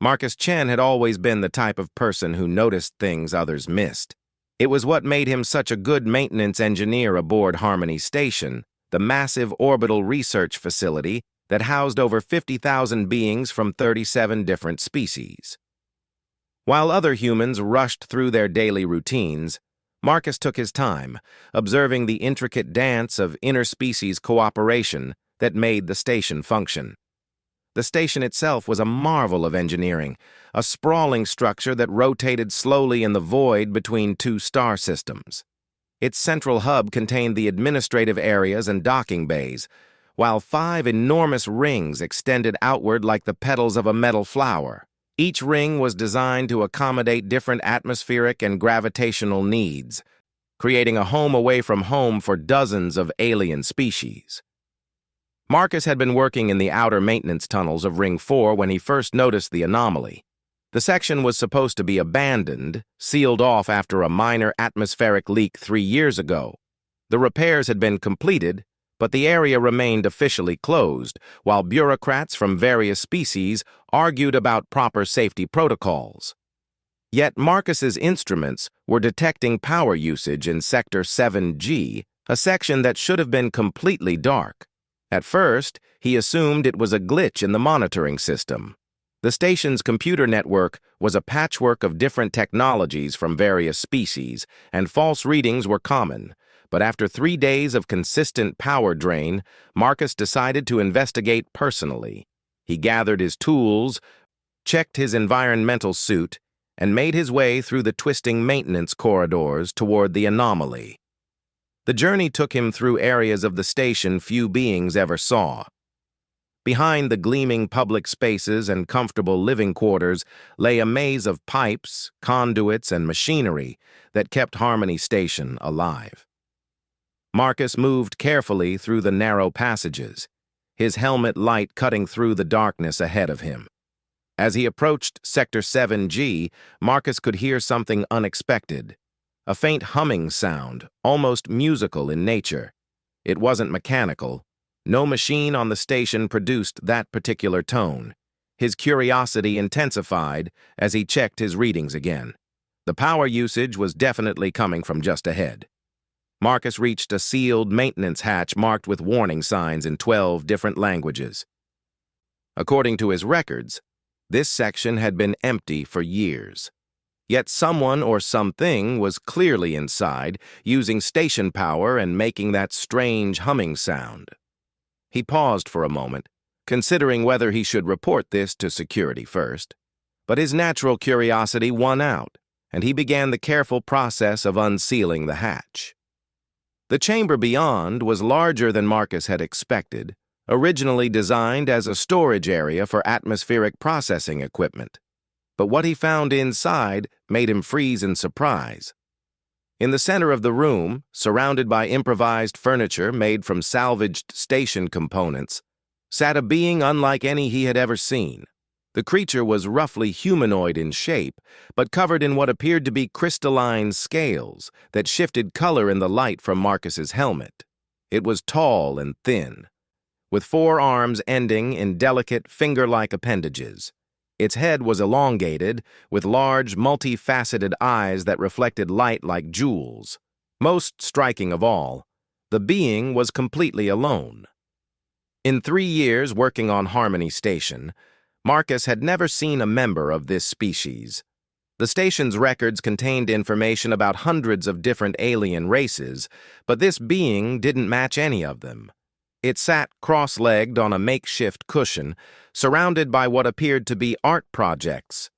Marcus Chen had always been the type of person who noticed things others missed. It was what made him such a good maintenance engineer aboard Harmony Station, the massive orbital research facility that housed over 50,000 beings from 37 different species. While other humans rushed through their daily routines, Marcus took his time, observing the intricate dance of interspecies cooperation that made the station function. The station itself was a marvel of engineering, a sprawling structure that rotated slowly in the void between two star systems. Its central hub contained the administrative areas and docking bays, while 5 enormous rings extended outward like the petals of a metal flower. Each ring was designed to accommodate different atmospheric and gravitational needs, creating a home away from home for dozens of alien species. Marcus had been working in the outer maintenance tunnels of Ring 4 when he first noticed the anomaly. The section was supposed to be abandoned, sealed off after a minor atmospheric leak 3 years ago. The repairs had been completed, but the area remained officially closed, while bureaucrats from various species argued about proper safety protocols. Yet Marcus's instruments were detecting power usage in Sector 7G, a section that should have been completely dark. At first, he assumed it was a glitch in the monitoring system. The station's computer network was a patchwork of different technologies from various species, and false readings were common. But after 3 days of consistent power drain, Marcus decided to investigate personally. He gathered his tools, checked his environmental suit, and made his way through the twisting maintenance corridors toward the anomaly. The journey took him through areas of the station few beings ever saw. Behind the gleaming public spaces and comfortable living quarters lay a maze of pipes, conduits, and machinery that kept Harmony Station alive. Marcus moved carefully through the narrow passages, his helmet light cutting through the darkness ahead of him. As he approached Sector 7G, Marcus could hear something unexpected. A faint humming sound, almost musical in nature. It wasn't mechanical. No machine on the station produced that particular tone. His curiosity intensified as he checked his readings again. The power usage was definitely coming from just ahead. Marcus reached a sealed maintenance hatch marked with warning signs in 12 different languages. According to his records, this section had been empty for years. Yet someone or something was clearly inside, using station power and making that strange humming sound. He paused for a moment, considering whether he should report this to security first. But his natural curiosity won out, and he began the careful process of unsealing the hatch. The chamber beyond was larger than Marcus had expected, originally designed as a storage area for atmospheric processing equipment. But what he found inside made him freeze in surprise. In the center of the room, surrounded by improvised furniture made from salvaged station components, sat a being unlike any he had ever seen. The creature was roughly humanoid in shape, but covered in what appeared to be crystalline scales that shifted color in the light from Marcus's helmet. It was tall and thin, with 4 arms ending in delicate finger-like appendages. Its head was elongated, with large, multifaceted eyes that reflected light like jewels. Most striking of all, the being was completely alone. In 3 years working on Harmony Station, Marcus had never seen a member of this species. The station's records contained information about hundreds of different alien races, but this being didn't match any of them. It sat cross-legged on a makeshift cushion, surrounded by what appeared to be art projects,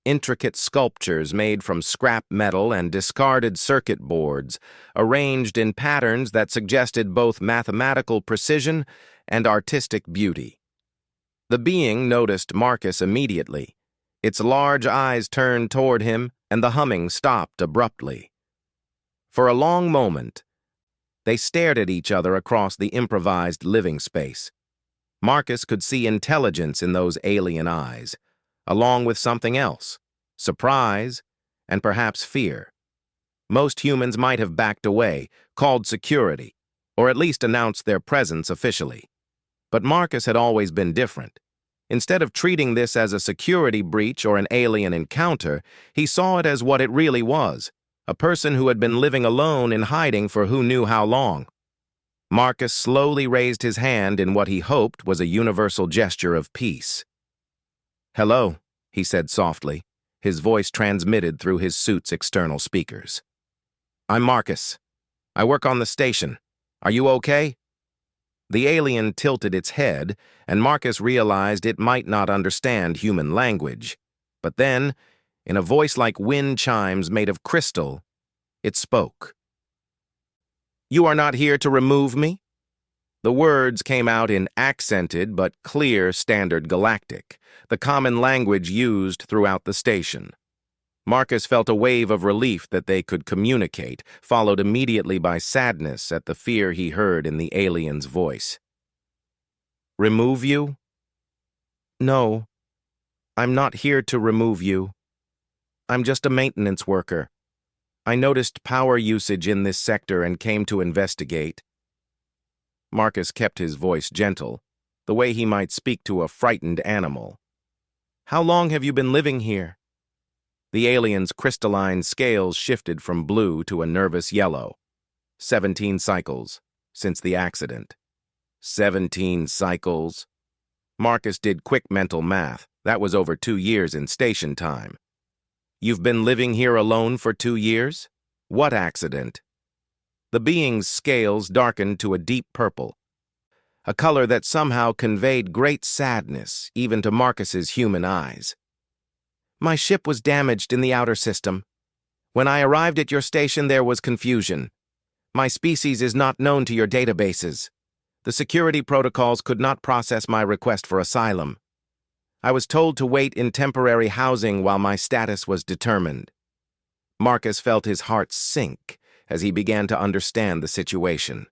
intricate sculptures made from scrap metal and discarded circuit boards, arranged in patterns that suggested both mathematical precision and artistic beauty. The being noticed Marcus immediately. Its large eyes turned toward him, and the humming stopped abruptly. For a long moment, they stared at each other across the improvised living space. Marcus could see intelligence in those alien eyes, along with something else, surprise, and perhaps fear. Most humans might have backed away, called security, or at least announced their presence officially. But Marcus had always been different. Instead of treating this as a security breach or an alien encounter, he saw it as what it really was, a person who had been living alone in hiding for who knew how long. Marcus slowly raised his hand in what he hoped was a universal gesture of peace. "Hello," he said softly, his voice transmitted through his suit's external speakers. "I'm Marcus. I work on the station. Are you okay?" The alien tilted its head, and Marcus realized it might not understand human language. But then, in a voice like wind chimes made of crystal, it spoke. "You are not here to remove me?" The words came out in accented but clear Standard Galactic, the common language used throughout the station. Marcus felt a wave of relief that they could communicate, followed immediately by sadness at the fear he heard in the alien's voice. "Remove you?" "No, I'm not here to remove you. I'm just a maintenance worker. I noticed power usage in this sector and came to investigate." Marcus kept his voice gentle, the way he might speak to a frightened animal. "How long have you been living here?" The alien's crystalline scales shifted from blue to a nervous yellow. 17 cycles, since the accident. 17 cycles. Marcus did quick mental math. That was over 2 years in station time. "You've been living here alone for 2 years? What accident?" The being's scales darkened to a deep purple, a color that somehow conveyed great sadness, even to Marcus's human eyes. "My ship was damaged in the outer system. When I arrived at your station, there was confusion. My species is not known to your databases. The security protocols could not process my request for asylum. I was told to wait in temporary housing while my status was determined." Marcus felt his heart sink as he began to understand the situation.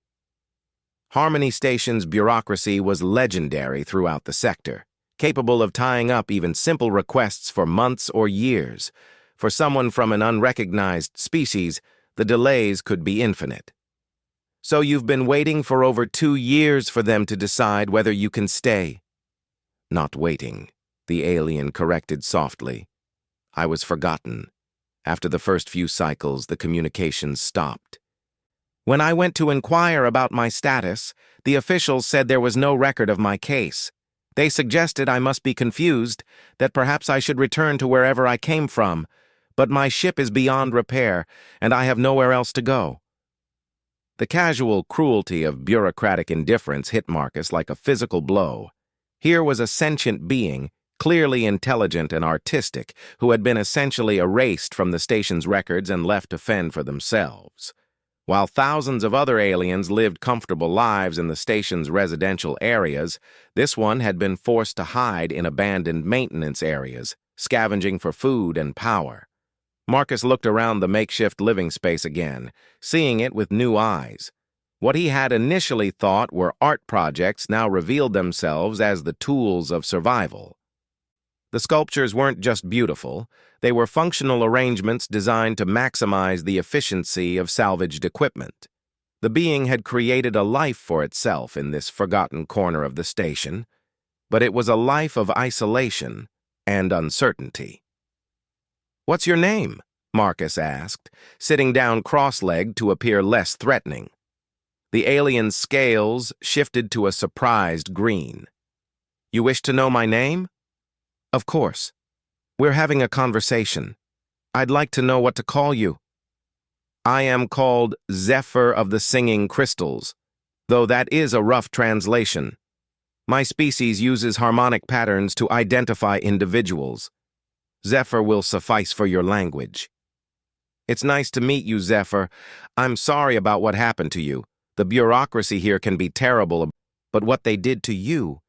Harmony Station's bureaucracy was legendary throughout the sector, capable of tying up even simple requests for months or years. For someone from an unrecognized species, the delays could be infinite. "So you've been waiting for over 2 years for them to decide whether you can stay?" "Not waiting," the alien corrected softly. "I was forgotten. After the first few cycles, the communications stopped. When I went to inquire about my status, the officials said there was no record of my case. They suggested I must be confused, that perhaps I should return to wherever I came from, but my ship is beyond repair, and I have nowhere else to go." The casual cruelty of bureaucratic indifference hit Marcus like a physical blow. Here was a sentient being, clearly intelligent and artistic, who had been essentially erased from the station's records and left to fend for themselves. While thousands of other aliens lived comfortable lives in the station's residential areas, this one had been forced to hide in abandoned maintenance areas, scavenging for food and power. Marcus looked around the makeshift living space again, seeing it with new eyes. What he had initially thought were art projects now revealed themselves as the tools of survival. The sculptures weren't just beautiful, they were functional arrangements designed to maximize the efficiency of salvaged equipment. The being had created a life for itself in this forgotten corner of the station, but it was a life of isolation and uncertainty. "What's your name?" Marcus asked, sitting down cross-legged to appear less threatening. The alien's scales shifted to a surprised green. "You wish to know my name?" "Of course. We're having a conversation. I'd like to know what to call you." "I am called Zephyr of the Singing Crystals, though that is a rough translation. My species uses harmonic patterns to identify individuals. Zephyr will suffice for your language." "It's nice to meet you, Zephyr. I'm sorry about what happened to you. The bureaucracy here can be terrible, but what they did to you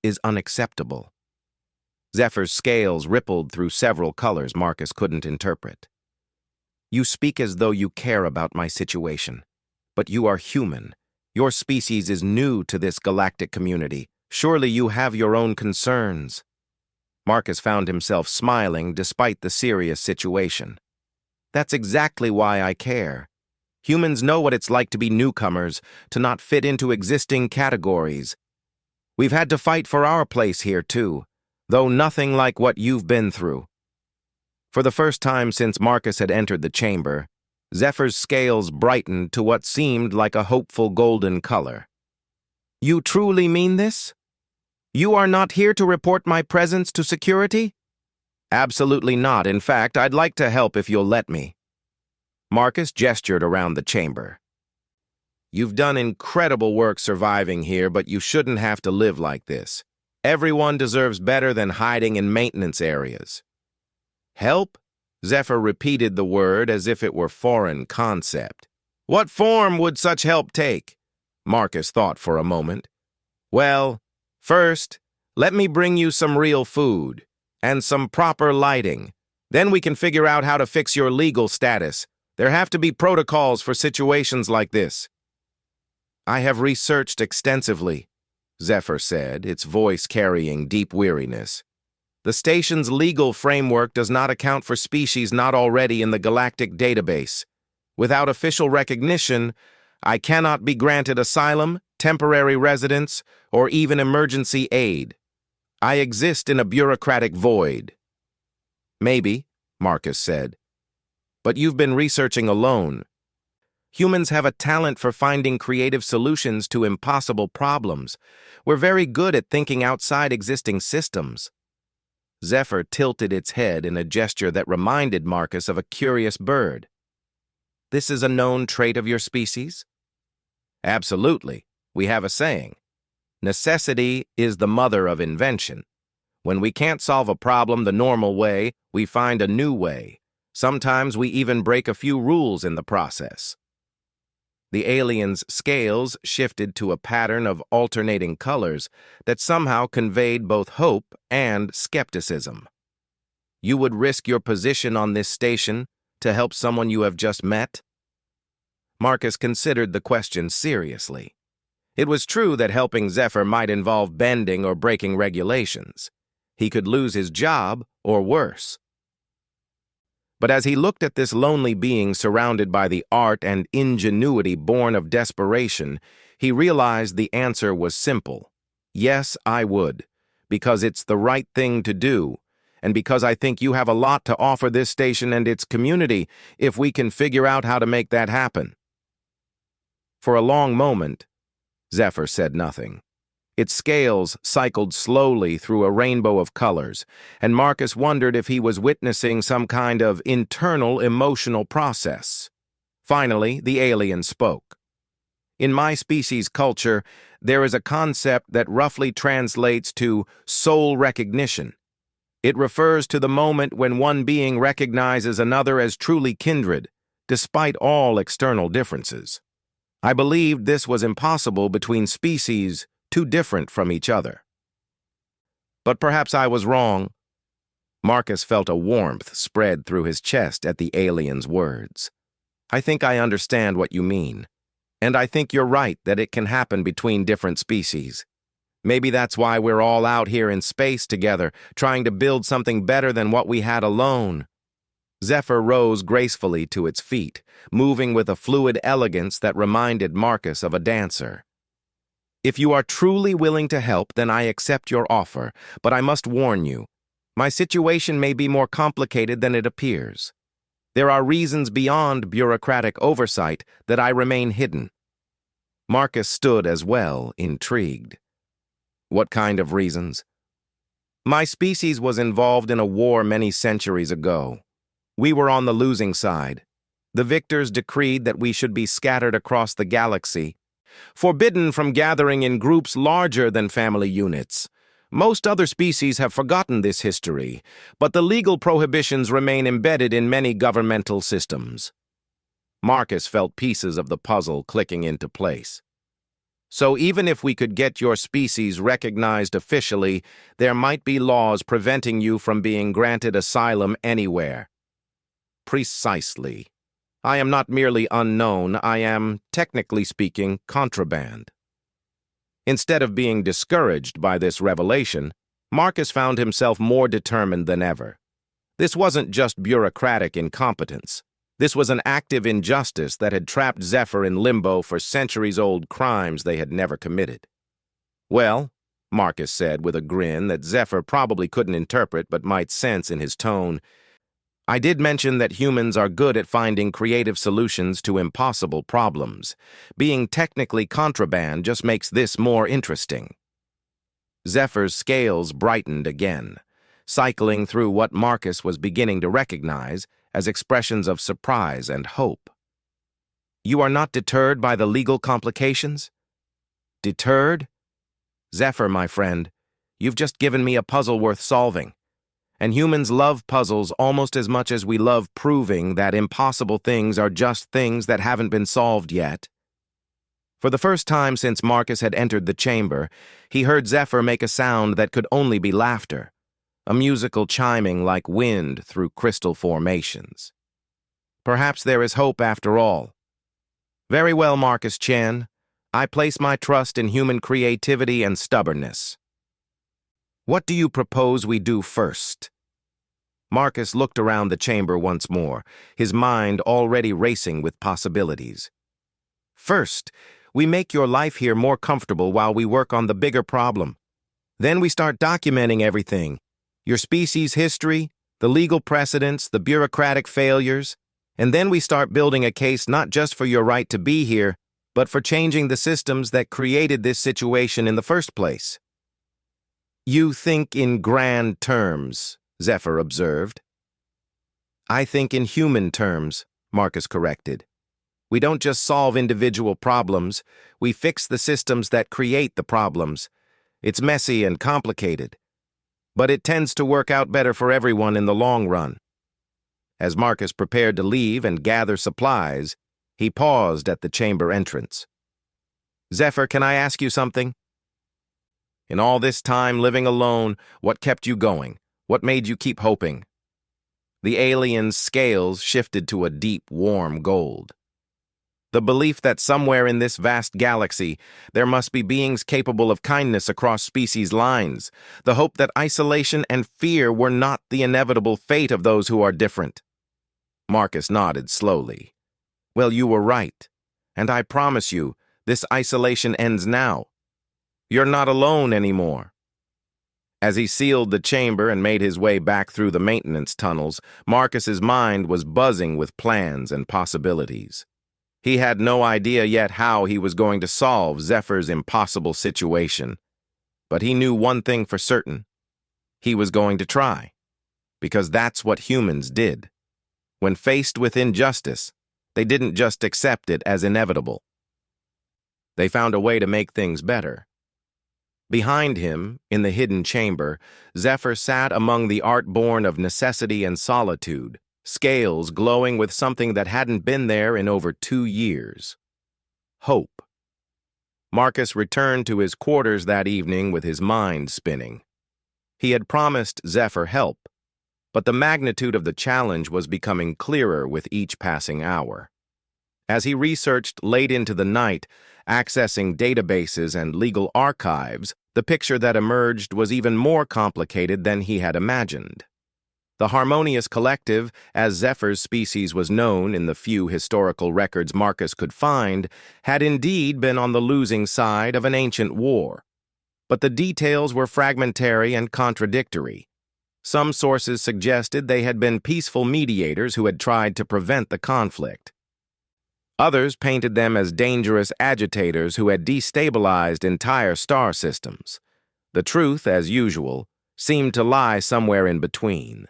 is unacceptable." Zephyr's scales rippled through several colors Marcus couldn't interpret. "You speak as though you care about my situation, but you are human. Your species is new to this galactic community. Surely you have your own concerns." Marcus found himself smiling despite the serious situation. "That's exactly why I care. Humans know what it's like to be newcomers, to not fit into existing categories. We've had to fight for our place here, too. though nothing like what you've been through. For the first time since Marcus had entered the chamber, Zephyr's scales brightened to what seemed like a hopeful golden color. You truly mean this? You are not here to report my presence to security? Absolutely not. In fact, I'd like to help if you'll let me. Marcus gestured around the chamber. You've done incredible work surviving here, but you shouldn't have to live like this. Everyone deserves better than hiding in maintenance areas. Help? Zephyr repeated the word as if it were foreign concept. What form would such help take? Marcus thought for a moment. Well, first, let me bring you some real food and some proper lighting. Then we can figure out how to fix your legal status. There have to be protocols for situations like this. I have researched extensively, Zephyr said, its voice carrying deep weariness. The station's legal framework does not account for species not already in the galactic database. Without official recognition, I cannot be granted asylum, temporary residence, or even emergency aid. I exist in a bureaucratic void. Maybe, Marcus said. But you've been researching alone. Humans have a talent for finding creative solutions to impossible problems. We're very good at thinking outside existing systems. Zephyr tilted its head in a gesture that reminded Marcus of a curious bird. This is a known trait of your species? Absolutely. We have a saying. Necessity is the mother of invention. When we can't solve a problem the normal way, we find a new way. Sometimes we even break a few rules in the process. The alien's scales shifted to a pattern of alternating colors that somehow conveyed both hope and skepticism. You would risk your position on this station to help someone you have just met? Marcus considered the question seriously. It was true that helping Zephyr might involve bending or breaking regulations. He could lose his job, or worse. But as he looked at this lonely being surrounded by the art and ingenuity born of desperation, he realized the answer was simple. Yes, I would, because it's the right thing to do, and because I think you have a lot to offer this station and its community if we can figure out how to make that happen. For a long moment, Zephyr said nothing. Its scales cycled slowly through a rainbow of colors, and Marcus wondered if he was witnessing some kind of internal emotional process. Finally, the alien spoke. In my species' culture, there is a concept that roughly translates to soul recognition. It refers to the moment when one being recognizes another as truly kindred, despite all external differences. I believed this was impossible between species too different from each other. But perhaps I was wrong. Marcus felt a warmth spread through his chest at the alien's words. I think I understand what you mean, and I think you're right that it can happen between different species. Maybe that's why we're all out here in space together, trying to build something better than what we had alone. Zephyr rose gracefully to its feet, moving with a fluid elegance that reminded Marcus of a dancer. If you are truly willing to help, then I accept your offer, but I must warn you, my situation may be more complicated than it appears. There are reasons beyond bureaucratic oversight that I remain hidden. Marcus stood as well, intrigued. What kind of reasons? My species was involved in a war many centuries ago. We were on the losing side. The victors decreed that we should be scattered across the galaxy, forbidden from gathering in groups larger than family units. Most other species have forgotten this history, but the legal prohibitions remain embedded in many governmental systems. Marcus felt pieces of the puzzle clicking into place. So even if we could get your species recognized officially, there might be laws preventing you from being granted asylum anywhere. Precisely. I am not merely unknown, I am, technically speaking, contraband. Instead of being discouraged by this revelation, Marcus found himself more determined than ever. This wasn't just bureaucratic incompetence. This was an active injustice that had trapped Zephyr in limbo for centuries-old crimes they had never committed. Well, Marcus said with a grin that Zephyr probably couldn't interpret but might sense in his tone. I did mention that humans are good at finding creative solutions to impossible problems. Being technically contraband just makes this more interesting. Zephyr's scales brightened again, cycling through what Marcus was beginning to recognize as expressions of surprise and hope. You are not deterred by the legal complications? Deterred? Zephyr, my friend, you've just given me a puzzle worth solving. And humans love puzzles almost as much as we love proving that impossible things are just things that haven't been solved yet. For the first time since Marcus had entered the chamber, he heard Zephyr make a sound that could only be laughter, a musical chiming like wind through crystal formations. Perhaps there is hope after all. Very well, Marcus Chen. I place my trust in human creativity and stubbornness. What do you propose we do first? Marcus looked around the chamber once more, his mind already racing with possibilities. First, we make your life here more comfortable while we work on the bigger problem. Then we start documenting everything, your species' history, the legal precedents, the bureaucratic failures, and then we start building a case not just for your right to be here, but for changing the systems that created this situation in the first place. You think in grand terms, Zephyr observed. I think in human terms, Marcus corrected. We don't just solve individual problems, we fix the systems that create the problems. It's messy and complicated, but it tends to work out better for everyone in the long run. As Marcus prepared to leave and gather supplies, he paused at the chamber entrance. Zephyr, can I ask you something? In all this time living alone, what kept you going? What made you keep hoping? The alien's scales shifted to a deep, warm gold. The belief that somewhere in this vast galaxy there must be beings capable of kindness across species lines, the hope that isolation and fear were not the inevitable fate of those who are different. Marcus nodded slowly. Well, you were right, and I promise you, this isolation ends now. You're not alone anymore. As he sealed the chamber and made his way back through the maintenance tunnels, Marcus's mind was buzzing with plans and possibilities. He had no idea yet how he was going to solve Zephyr's impossible situation. But he knew one thing for certain. He was going to try. Because that's what humans did. When faced with injustice, they didn't just accept it as inevitable. They found a way to make things better. Behind him, in the hidden chamber, Zephyr sat among the art born of necessity and solitude, scales glowing with something that hadn't been there in over 2 years. Hope. Marcus returned to his quarters that evening with his mind spinning. He had promised Zephyr help, but the magnitude of the challenge was becoming clearer with each passing hour. As he researched late into the night, accessing databases and legal archives, the picture that emerged was even more complicated than he had imagined. The Harmonious Collective, as Zephyr's species was known in the few historical records Marcus could find, had indeed been on the losing side of an ancient war. But the details were fragmentary and contradictory. Some sources suggested they had been peaceful mediators who had tried to prevent the conflict. Others painted them as dangerous agitators who had destabilized entire star systems. The truth, as usual, seemed to lie somewhere in between.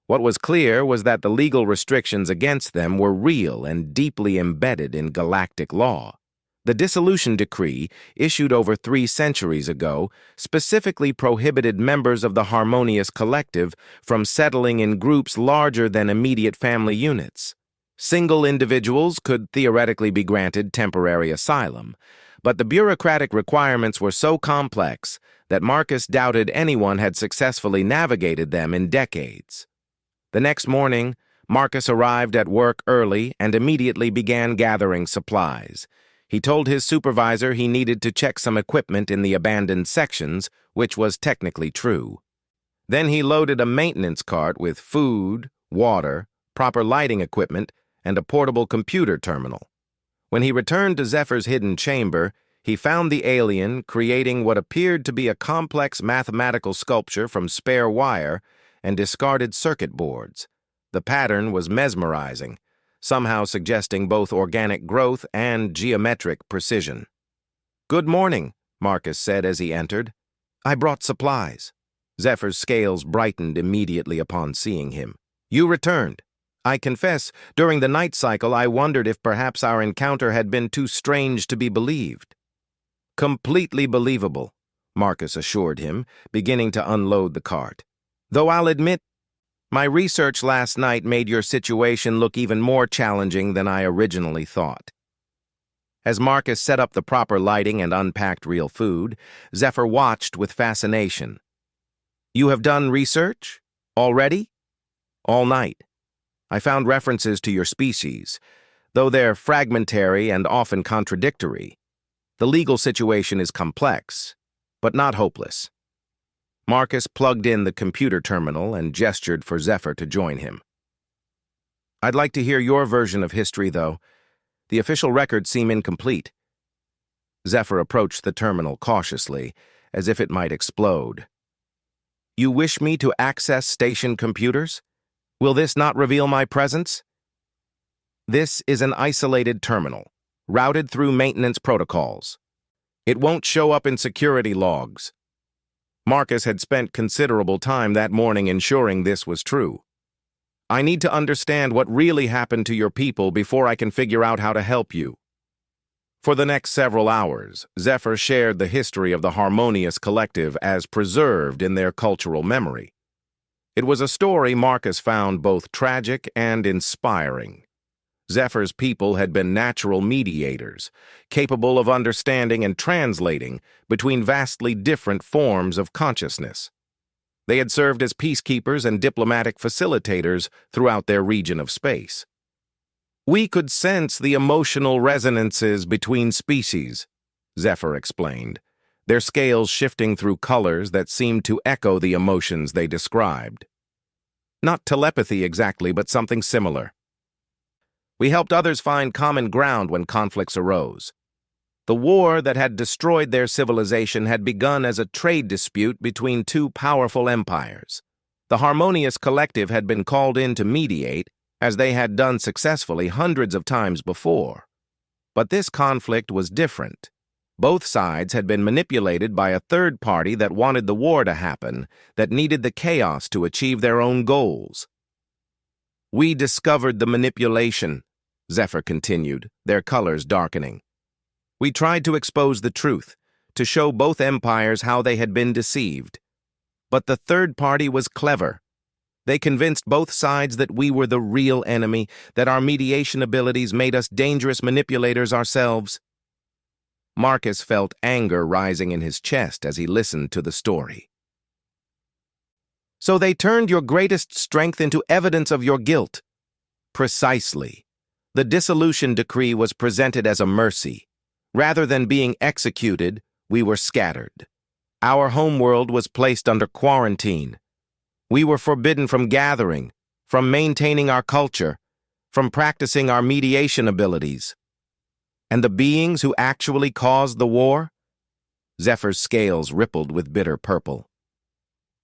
What was clear was that the legal restrictions against them were real and deeply embedded in galactic law. The dissolution decree, issued over 3 centuries ago, specifically prohibited members of the Harmonious Collective from settling in groups larger than immediate family units. Single individuals could theoretically be granted temporary asylum, but the bureaucratic requirements were so complex that Marcus doubted anyone had successfully navigated them in decades. The next morning, Marcus arrived at work early and immediately began gathering supplies. He told his supervisor he needed to check some equipment in the abandoned sections, which was technically true. Then he loaded a maintenance cart with food, water, proper lighting equipment, and a portable computer terminal. When he returned to Zephyr's hidden chamber, He found the alien creating what appeared to be a complex mathematical sculpture from spare wire and discarded circuit boards. The pattern was mesmerizing, somehow suggesting both organic growth and geometric precision. "Good morning," Marcus said as he entered. "I brought supplies." Zephyr's scales brightened immediately upon seeing him. "You returned. I confess, during the night cycle I wondered if perhaps our encounter had been too strange to be believed." "Completely believable," Marcus assured him, beginning to unload the cart. "Though I'll admit, my research last night made your situation look even more challenging than I originally thought." As Marcus set up the proper lighting and unpacked real food, Zephyr watched with fascination. "You have done research? Already?" "All night. I found references to your species, though they're fragmentary and often contradictory. The legal situation is complex, but not hopeless." Marcus plugged in the computer terminal and gestured for Zephyr to join him. "I'd like to hear your version of history, though. The official records seem incomplete." Zephyr approached the terminal cautiously, as if it might explode. "You wish me to access station computers? Will this not reveal my presence?" "This is an isolated terminal, routed through maintenance protocols. It won't show up in security logs." Marcus had spent considerable time that morning ensuring this was true. "I need to understand what really happened to your people before I can figure out how to help you." For the next several hours, Zephyr shared the history of the Harmonious Collective as preserved in their cultural memory. It was a story Marcus found both tragic and inspiring. Zephyr's people had been natural mediators, capable of understanding and translating between vastly different forms of consciousness. They had served as peacekeepers and diplomatic facilitators throughout their region of space. "We could sense the emotional resonances between species," Zephyr explained, their scales shifting through colors that seemed to echo the emotions they described. "Not telepathy exactly, but something similar. We helped others find common ground when conflicts arose. The war that had destroyed their civilization had begun as a trade dispute between two powerful empires. The Harmonious Collective had been called in to mediate, as they had done successfully hundreds of times before. But this conflict was different. Both sides had been manipulated by a third party that wanted the war to happen, that needed the chaos to achieve their own goals. "We discovered the manipulation," Zephyr continued, their colors darkening. "We tried to expose the truth, to show both empires how they had been deceived. But the third party was clever. They convinced both sides that we were the real enemy, that our mediation abilities made us dangerous manipulators ourselves." Marcus felt anger rising in his chest as he listened to the story. "So they turned your greatest strength into evidence of your guilt." "Precisely. The dissolution decree was presented as a mercy. Rather than being executed, we were scattered. Our homeworld was placed under quarantine. We were forbidden from gathering, from maintaining our culture, from practicing our mediation abilities. And the beings who actually caused the war?" Zephyr's scales rippled with bitter purple.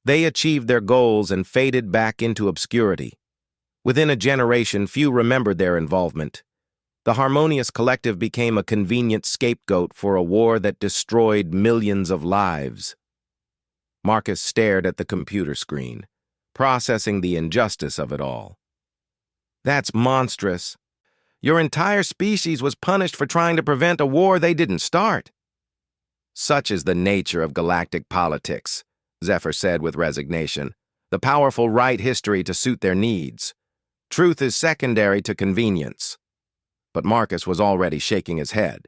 "They achieved their goals and faded back into obscurity. Within a generation, few remembered their involvement. The Harmonious Collective became a convenient scapegoat for a war that destroyed millions of lives." Marcus stared at the computer screen, processing the injustice of it all. "That's monstrous. Your entire species was punished for trying to prevent a war they didn't start." "Such is the nature of galactic politics," Zephyr said with resignation. "The powerful write history to suit their needs. Truth is secondary to convenience." But Marcus was already shaking his head.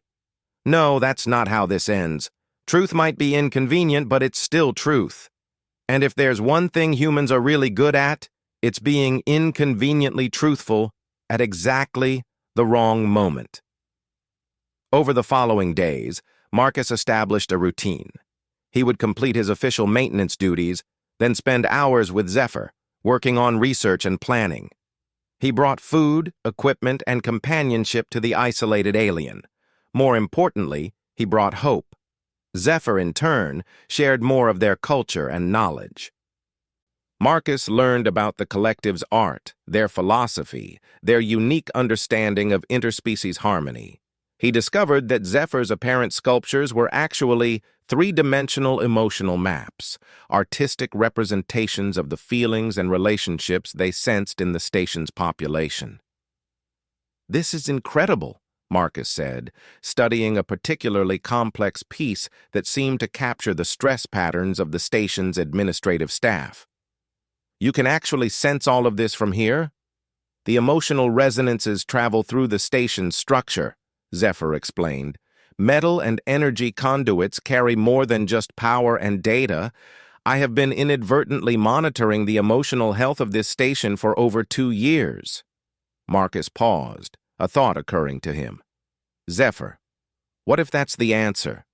"No, that's not how this ends. Truth might be inconvenient, but it's still truth. And if there's one thing humans are really good at, it's being inconveniently truthful at exactly the wrong moment." Over the following days, Marcus established a routine. He would complete his official maintenance duties, then spend hours with Zephyr, working on research and planning. He brought food, equipment, and companionship to the isolated alien. More importantly, He brought hope. Zephyr, in turn, shared more of their culture and knowledge. Marcus learned about the collective's art, their philosophy, their unique understanding of interspecies harmony. He discovered that Zephyr's apparent sculptures were actually three-dimensional emotional maps, artistic representations of the feelings and relationships they sensed in the station's population. "This is incredible," Marcus said, studying a particularly complex piece that seemed to capture the stress patterns of the station's administrative staff. "You can actually sense all of this from here?" "The emotional resonances travel through the station's structure," Zephyr explained. "Metal and energy conduits carry more than just power and data. I have been inadvertently monitoring the emotional health of this station for over 2 years." Marcus paused, a thought occurring to him. "Zephyr, what if that's the answer?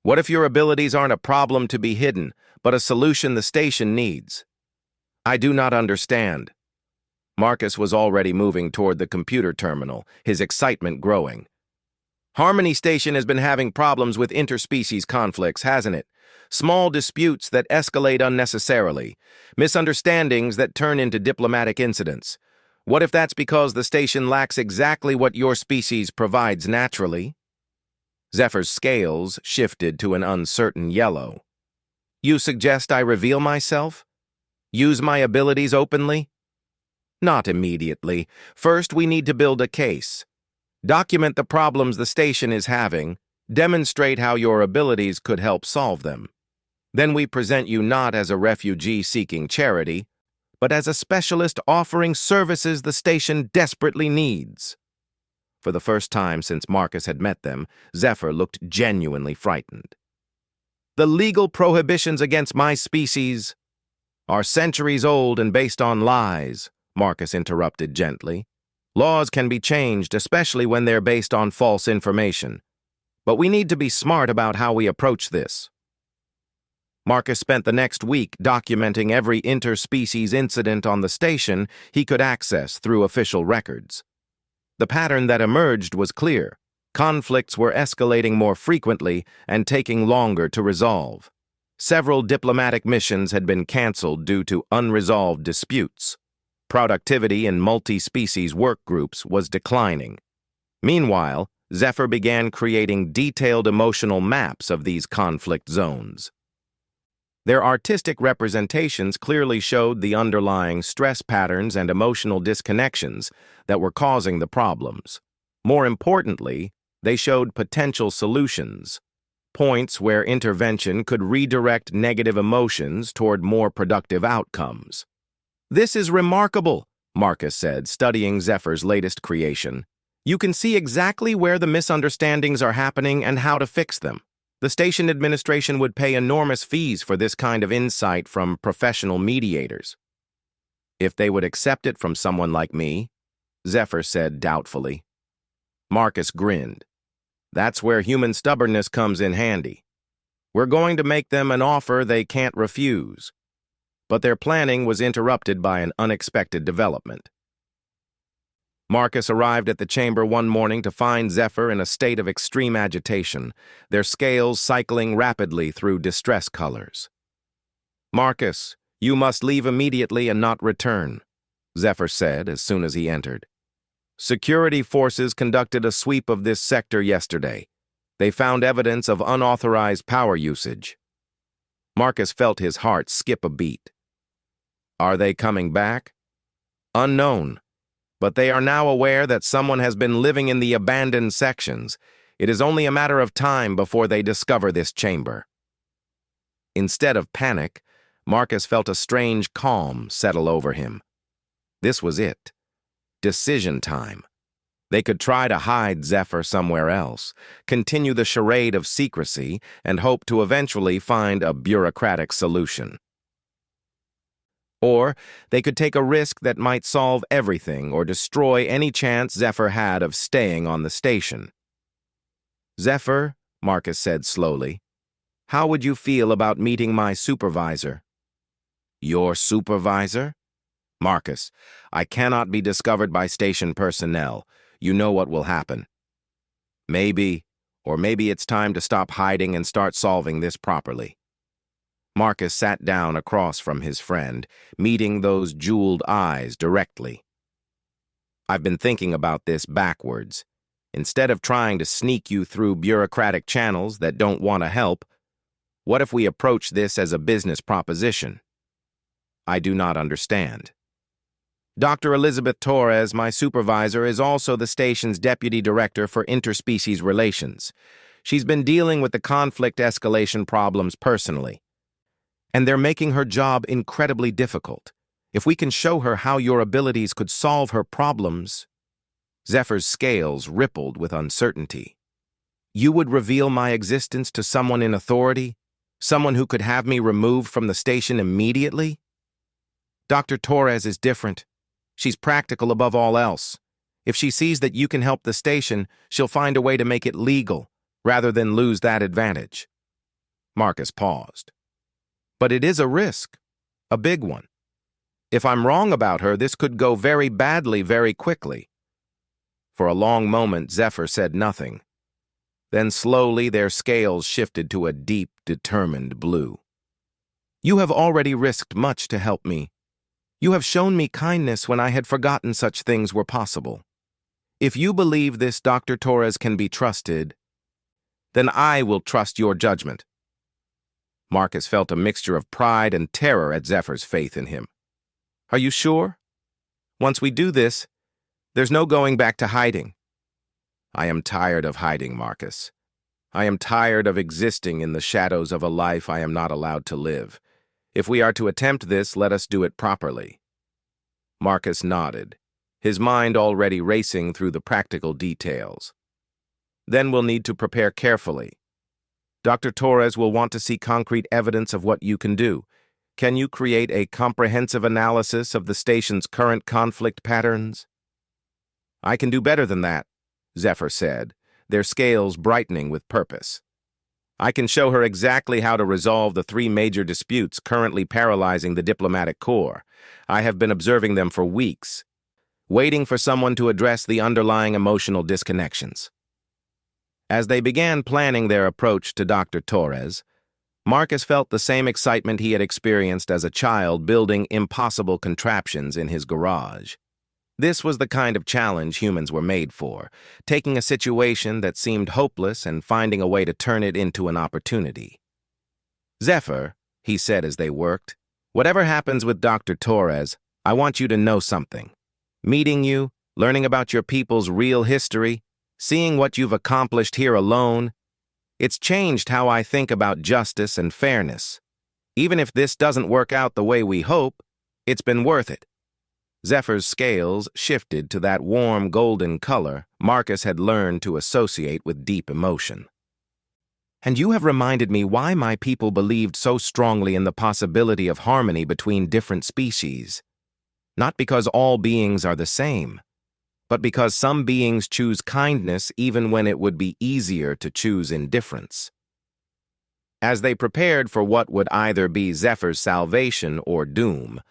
What if your abilities aren't a problem to be hidden, but a solution the station needs?" "I do not understand." Marcus was already moving toward the computer terminal, his excitement growing. "Harmony Station has been having problems with interspecies conflicts, hasn't it? Small disputes that escalate unnecessarily, misunderstandings that turn into diplomatic incidents. What if that's because the station lacks exactly what your species provides naturally?" Zephyr's scales shifted to an uncertain yellow. "You suggest I reveal myself? Use my abilities openly?" "Not immediately. First, we need to build a case. Document the problems the station is having, demonstrate how your abilities could help solve them. Then we present you not as a refugee seeking charity, but as a specialist offering services the station desperately needs." For the first time since Marcus had met them, Zephyr looked genuinely frightened. "The legal prohibitions against my species are centuries old and based on lies," Marcus interrupted gently. "Laws can be changed, especially when they're based on false information. But we need to be smart about how we approach this." Marcus spent the next week documenting every interspecies incident on the station he could access through official records. The pattern that emerged was clear. Conflicts were escalating more frequently and taking longer to resolve. Several diplomatic missions had been canceled due to unresolved disputes. Productivity in multi-species work groups was declining. Meanwhile, Zephyr began creating detailed emotional maps of these conflict zones. Their artistic representations clearly showed the underlying stress patterns and emotional disconnections that were causing the problems. More importantly, they showed potential solutions, points where intervention could redirect negative emotions toward more productive outcomes. "This is remarkable," Marcus said, studying Zephyr's latest creation. "You can see exactly where the misunderstandings are happening and how to fix them. The station administration would pay enormous fees for this kind of insight from professional mediators." "If they would accept it from someone like me," Zephyr said doubtfully. Marcus grinned. "That's where human stubbornness comes in handy. We're going to make them an offer they can't refuse." But their planning was interrupted by an unexpected development. Marcus arrived at the chamber one morning to find Zephyr in a state of extreme agitation, their scales cycling rapidly through distress colors. "Marcus, you must leave immediately and not return," Zephyr said as soon as he entered. "Security forces conducted a sweep of this sector yesterday. They found evidence of unauthorized power usage." Marcus felt his heart skip a beat. "Are they coming back?" "Unknown. But they are now aware that someone has been living in the abandoned sections. It is only a matter of time before they discover this chamber." Instead of panic, Marcus felt a strange calm settle over him. This was it. Decision time. They could try to hide Zephyr somewhere else, continue the charade of secrecy, and hope to eventually find a bureaucratic solution. Or they could take a risk that might solve everything or destroy any chance Zephyr had of staying on the station. "Zephyr," Marcus said slowly, "how would you feel about meeting my supervisor?" "Your supervisor?" "Marcus, I cannot be discovered by station personnel. You know what will happen." "Maybe, Or maybe it's time to stop hiding and start solving this properly. Marcus sat down across from his friend, meeting those jeweled eyes directly. I've been thinking about this backwards. Instead of trying to sneak you through bureaucratic channels that don't want to help, what if we approach this as a business proposition? I do not understand. Dr. Elizabeth Torres, my supervisor, is also the station's deputy director for interspecies relations. She's been dealing with the conflict escalation problems personally, and they're making her job incredibly difficult. If we can show her how your abilities could solve her problems... Zephyr's scales rippled with uncertainty. You would reveal my existence to someone in authority? Someone who could have me removed from the station immediately? Dr. Torres is different. She's practical above all else. If she sees that you can help the station, she'll find a way to make it legal, rather than lose that advantage. Marcus paused. But it is a risk, a big one. If I'm wrong about her, this could go very badly very quickly. For a long moment, Zephyr said nothing. Then slowly their scales shifted to a deep, determined blue. You have already risked much to help me. You have shown me kindness when I had forgotten such things were possible. If you believe this Dr. Torres can be trusted, then I will trust your judgment. Marcus felt a mixture of pride and terror at Zephyr's faith in him. Are you sure? Once we do this, there's no going back to hiding. I am tired of hiding, Marcus. I am tired of existing in the shadows of a life I am not allowed to live. If we are to attempt this, let us do it properly. Marcus nodded, his mind already racing through the practical details. Then we'll need to prepare carefully. Dr. Torres will want to see concrete evidence of what you can do. Can you create a comprehensive analysis of the station's current conflict patterns? I can do better than that, Zephyr said, their scales brightening with purpose. I can show her exactly how to resolve the 3 major disputes currently paralyzing the diplomatic corps. I have been observing them for weeks, waiting for someone to address the underlying emotional disconnections. As they began planning their approach to Dr. Torres, Marcus felt the same excitement he had experienced as a child building impossible contraptions in his garage. This was the kind of challenge humans were made for, taking a situation that seemed hopeless and finding a way to turn it into an opportunity. Zephyr, he said as they worked, whatever happens with Dr. Torres, I want you to know something. Meeting you, learning about your people's real history, seeing what you've accomplished here alone, it's changed how I think about justice and fairness. Even if this doesn't work out the way we hope, it's been worth it. Zephyr's scales shifted to that warm golden color Marcus had learned to associate with deep emotion. And you have reminded me why my people believed so strongly in the possibility of harmony between different species. Not because all beings are the same, but because some beings choose kindness even when it would be easier to choose indifference. As they prepared for what would either be Zephyr's salvation or doom,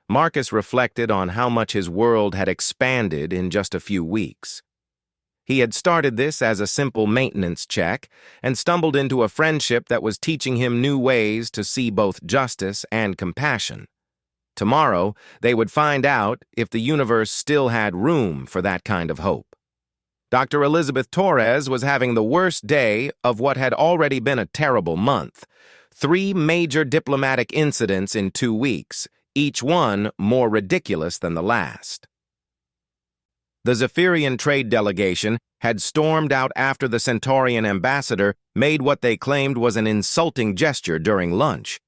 Marcus reflected on how much his world had expanded in just a few weeks. He had started this as a simple maintenance check and stumbled into a friendship that was teaching him new ways to see both justice and compassion. Tomorrow, they would find out if the universe still had room for that kind of hope. Dr. Elizabeth Torres was having the worst day of what had already been a terrible month. 3 major diplomatic incidents in 2 weeks, each one more ridiculous than the last. The Zephyrian trade delegation had stormed out after the Centaurian ambassador made what they claimed was an insulting gesture during lunch.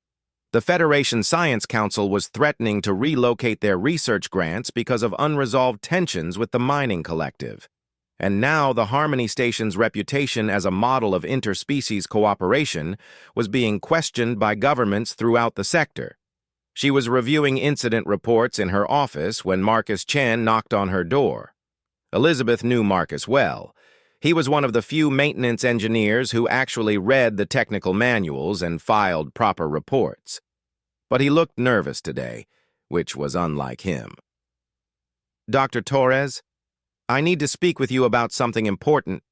The Federation Science Council was threatening to relocate their research grants because of unresolved tensions with the mining collective. And now the Harmony Station's reputation as a model of interspecies cooperation was being questioned by governments throughout the sector. She was reviewing incident reports in her office when Marcus Chen knocked on her door. Elizabeth knew Marcus well. He was one of the few maintenance engineers who actually read the technical manuals and filed proper reports. But he looked nervous today, which was unlike him. Dr. Torres, I need to speak with you about something important,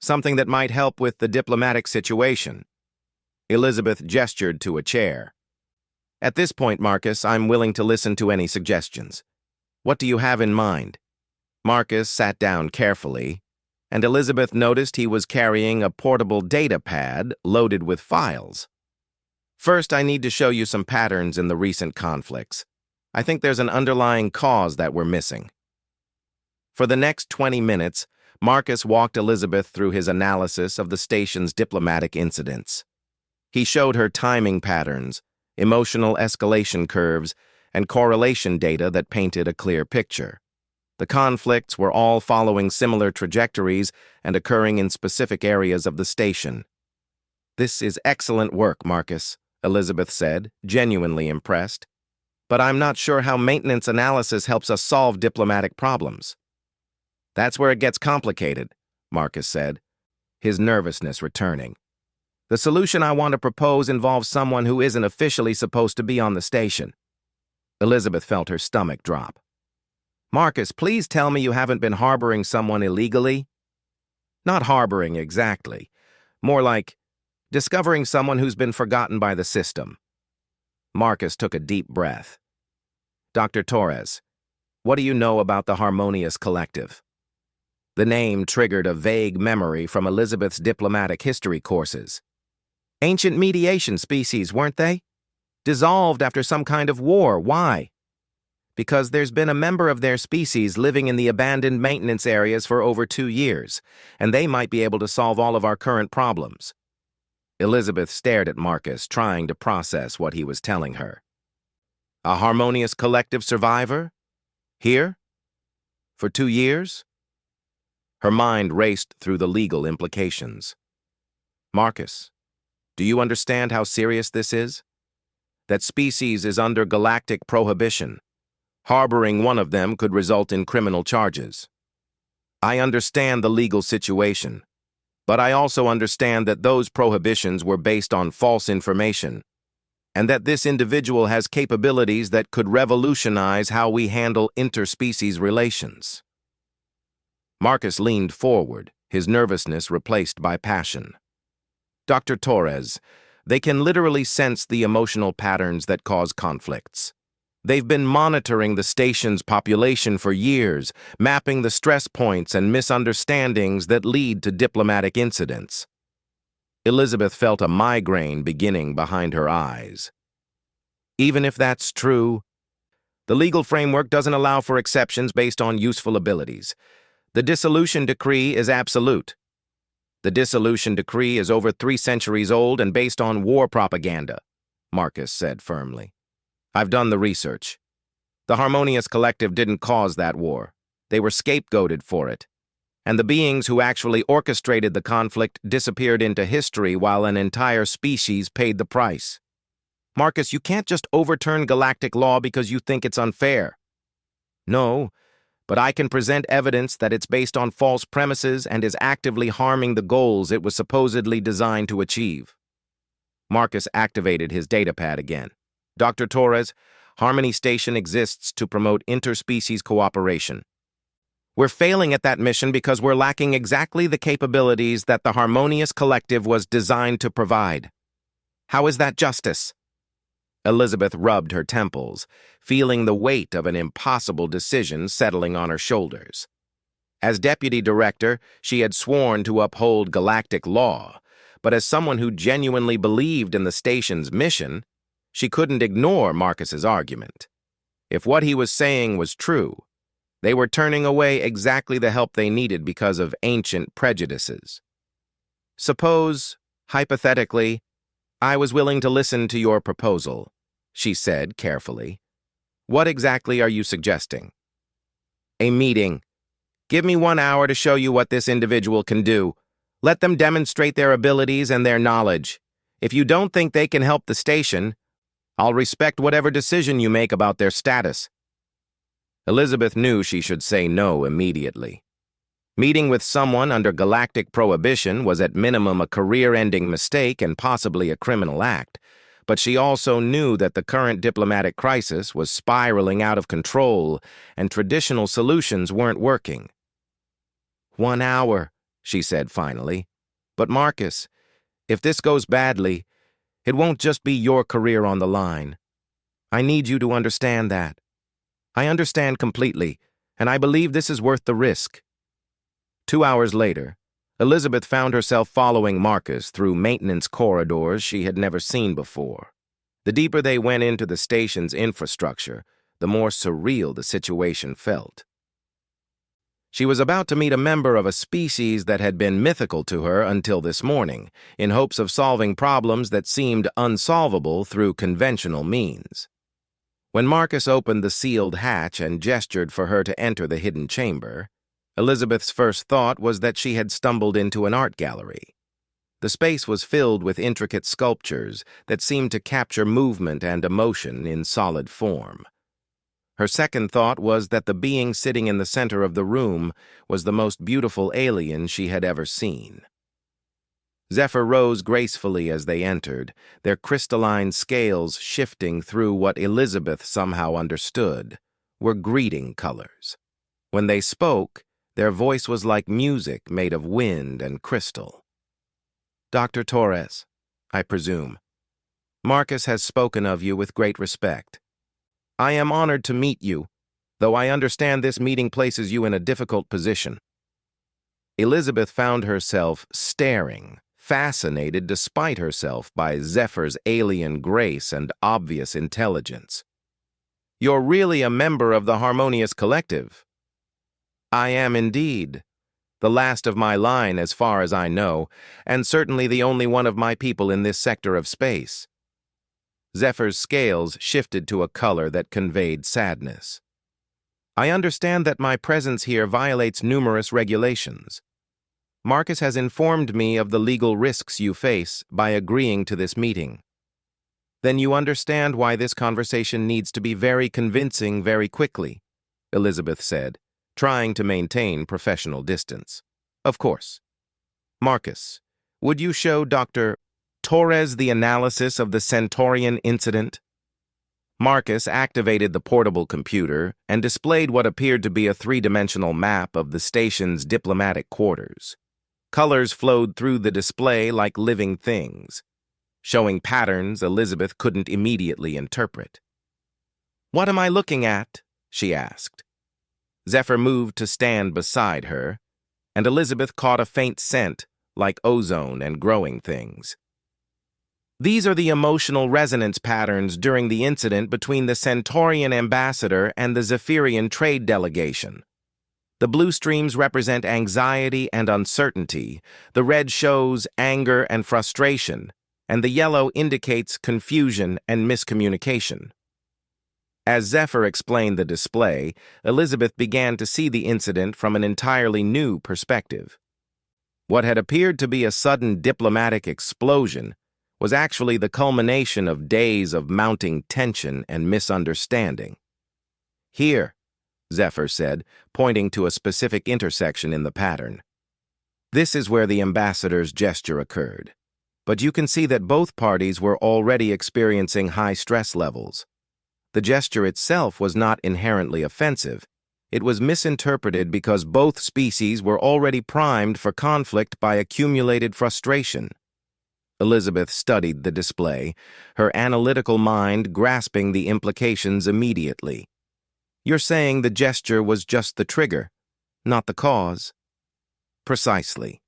something that might help with the diplomatic situation. Elizabeth gestured to a chair. At this point, Marcus, I'm willing to listen to any suggestions. What do you have in mind? Marcus sat down carefully, and Elizabeth noticed he was carrying a portable data pad loaded with files. First, I need to show you some patterns in the recent conflicts. I think there's an underlying cause that we're missing. For the next 20 minutes, Marcus walked Elizabeth through his analysis of the station's diplomatic incidents. He showed her timing patterns, emotional escalation curves, and correlation data that painted a clear picture. The conflicts were all following similar trajectories and occurring in specific areas of the station. "This is excellent work, Marcus," Elizabeth said, genuinely impressed. "But I'm not sure how maintenance analysis helps us solve diplomatic problems." "That's where it gets complicated," Marcus said, his nervousness returning. "The solution I want to propose involves someone who isn't officially supposed to be on the station." Elizabeth felt her stomach drop. "Marcus, please tell me you haven't been harboring someone illegally?" "Not harboring exactly. More like discovering someone who's been forgotten by the system." Marcus took a deep breath. "Dr. Torres, what do you know about the Harmonious Collective?" The name triggered a vague memory from Elizabeth's diplomatic history courses. Ancient mediation species, weren't they? Dissolved after some kind of war. Why? Because there's been a member of their species living in the abandoned maintenance areas for over 2 years, and they might be able to solve all of our current problems. Elizabeth stared at Marcus, trying to process what he was telling her. A Harmonious Collective survivor? Here? For 2 years? Her mind raced through the legal implications. "Marcus, do you understand how serious this is? That species is under galactic prohibition. Harboring one of them could result in criminal charges. I understand the legal situation, but I also understand that those prohibitions were based on false information, and that this individual has capabilities that could revolutionize how we handle interspecies relations." Marcus leaned forward, his nervousness replaced by passion. "Dr. Torres, they can literally sense the emotional patterns that cause conflicts. They've been monitoring the station's population for years, mapping the stress points and misunderstandings that lead to diplomatic incidents." Elizabeth felt a migraine beginning behind her eyes. "Even if that's true, the legal framework doesn't allow for exceptions based on useful abilities. The dissolution decree is absolute. The dissolution decree is over 3 centuries old and based on war propaganda," Marcus said firmly. "I've done the research. The Harmonious Collective didn't cause that war. They were scapegoated for it. And the beings who actually orchestrated the conflict disappeared into history while an entire species paid the price. Marcus, you can't just overturn galactic law because you think it's unfair." "No, but I can present evidence that it's based on false premises and is actively harming the goals it was supposedly designed to achieve." Marcus activated his datapad again. "Dr. Torres, Harmony Station exists to promote interspecies cooperation. We're failing at that mission because we're lacking exactly the capabilities that the Harmonious Collective was designed to provide. How is that justice?" Elizabeth rubbed her temples, feeling the weight of an impossible decision settling on her shoulders. As deputy director, she had sworn to uphold galactic law, but as someone who genuinely believed in the station's mission, she couldn't ignore Marcus's argument. If what he was saying was true, they were turning away exactly the help they needed because of ancient prejudices. "Suppose, hypothetically, I was willing to listen to your proposal," she said carefully. "What exactly are you suggesting?" "A meeting. Give me 1 hour to show you what this individual can do. Let them demonstrate their abilities and their knowledge. If you don't think they can help the station, I'll respect whatever decision you make about their status." Elizabeth knew she should say no immediately. Meeting with someone under galactic prohibition was at minimum a career-ending mistake and possibly a criminal act, but she also knew that the current diplomatic crisis was spiraling out of control and traditional solutions weren't working. 1 hour, she said finally. But Marcus, if this goes badly, it won't just be your career on the line. I need you to understand that. I understand completely, and I believe this is worth the risk. 2 hours later, Elizabeth found herself following Marcus through maintenance corridors she had never seen before. The deeper they went into the station's infrastructure, the more surreal the situation felt. She was about to meet a member of a species that had been mythical to her until this morning, in hopes of solving problems that seemed unsolvable through conventional means. When Marcus opened the sealed hatch and gestured for her to enter the hidden chamber, Elizabeth's first thought was that she had stumbled into an art gallery. The space was filled with intricate sculptures that seemed to capture movement and emotion in solid form. Her second thought was that the being sitting in the center of the room was the most beautiful alien she had ever seen. Zephyr rose gracefully as they entered, their crystalline scales shifting through what Elizabeth somehow understood were greeting colors. When they spoke, their voice was like music made of wind and crystal. "Dr. Torres, I presume. Marcus has spoken of you with great respect. I am honored to meet you, though I understand this meeting places you in a difficult position." Elizabeth found herself staring, fascinated despite herself by Zephyr's alien grace and obvious intelligence. "You're really a member of the Harmonious Collective." "I am indeed. The last of my line as far as I know, and certainly the only one of my people in this sector of space." Zephyr's scales shifted to a color that conveyed sadness. "I understand that my presence here violates numerous regulations. Marcus has informed me of the legal risks you face by agreeing to this meeting. Then you understand why this conversation needs to be very convincing very quickly," Elizabeth said, trying to maintain professional distance. "Of course. Marcus, would you show Dr. Torres the analysis of the Centaurian incident?" Marcus activated the portable computer and displayed what appeared to be a three-dimensional map of the station's diplomatic quarters. Colors flowed through the display like living things, showing patterns Elizabeth couldn't immediately interpret. "What am I looking at?" she asked. Zephyr moved to stand beside her, and Elizabeth caught a faint scent like ozone and growing things. "These are the emotional resonance patterns during the incident between the Centaurian ambassador and the Zephyrian trade delegation. The blue streams represent anxiety and uncertainty, the red shows anger and frustration, and the yellow indicates confusion and miscommunication." As Zephyr explained the display, Elizabeth began to see the incident from an entirely new perspective. What had appeared to be a sudden diplomatic explosion was actually the culmination of days of mounting tension and misunderstanding. "Here," Zephyr said, pointing to a specific intersection in the pattern. "This is where the ambassador's gesture occurred. But you can see that both parties were already experiencing high stress levels. The gesture itself was not inherently offensive. It was misinterpreted because both species were already primed for conflict by accumulated frustration." Elizabeth studied the display, her analytical mind grasping the implications immediately. "You're saying the gesture was just the trigger, not the cause?" "Precisely.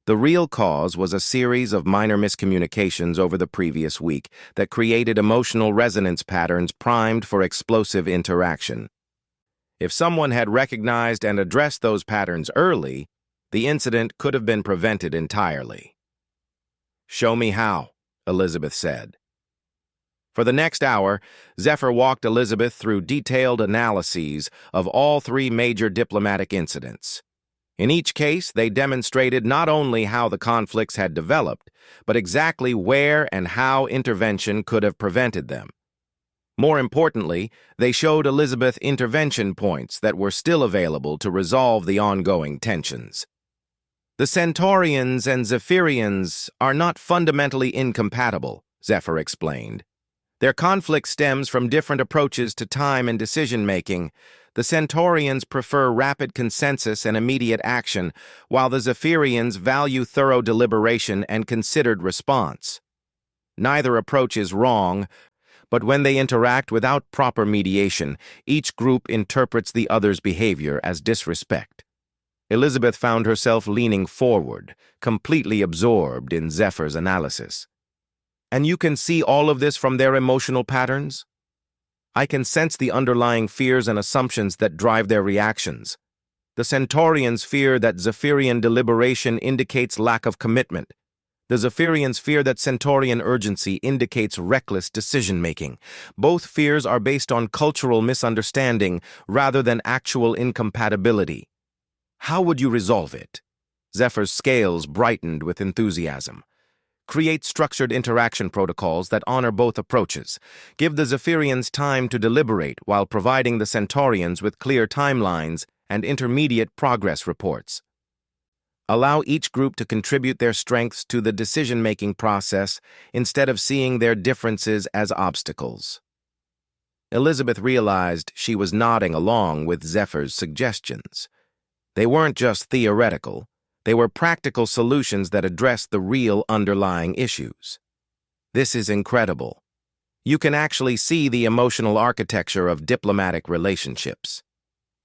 The real cause was a series of minor miscommunications over the previous week that created emotional resonance patterns primed for explosive interaction. If someone had recognized and addressed those patterns early, the incident could have been prevented entirely." "Show me how," Elizabeth said. For the next hour, Zephyr walked Elizabeth through detailed analyses of all three major diplomatic incidents. In each case, they demonstrated not only how the conflicts had developed, but exactly where and how intervention could have prevented them. More importantly, they showed Elizabeth intervention points that were still available to resolve the ongoing tensions. "The Centaurians and Zephyrians are not fundamentally incompatible," Zephyr explained. "Their conflict stems from different approaches to time and decision-making, The Centaurians prefer rapid consensus and immediate action, while the Zephyrians value thorough deliberation and considered response. Neither approach is wrong, but when they interact without proper mediation, each group interprets the other's behavior as disrespect. Elizabeth found herself leaning forward, completely absorbed in Zephyr's analysis. And you can see all of this from their emotional patterns? I can sense the underlying fears and assumptions that drive their reactions. The Centaurians fear that Zephyrian deliberation indicates lack of commitment. The Zephyrians fear that Centaurian urgency indicates reckless decision-making. Both fears are based on cultural misunderstanding rather than actual incompatibility. How would you resolve it? Zephyr's scales brightened with enthusiasm. Create structured interaction protocols that honor both approaches. Give the Zephyrians time to deliberate while providing the Centaurians with clear timelines and intermediate progress reports. Allow each group to contribute their strengths to the decision-making process instead of seeing their differences as obstacles. Elizabeth realized she was nodding along with Zephyr's suggestions. They weren't just theoretical. They were practical solutions that addressed the real underlying issues. This is incredible. You can actually see the emotional architecture of diplomatic relationships.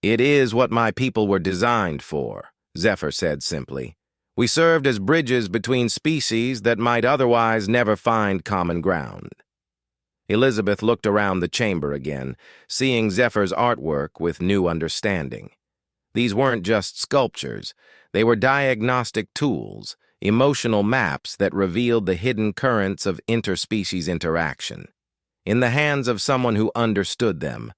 It is what my people were designed for, Zephyr said simply. We served as bridges between species that might otherwise never find common ground. Elizabeth looked around the chamber again, seeing Zephyr's artwork with new understanding. These weren't just sculptures. They were diagnostic tools, emotional maps that revealed the hidden currents of interspecies interaction. In the hands of someone who understood them,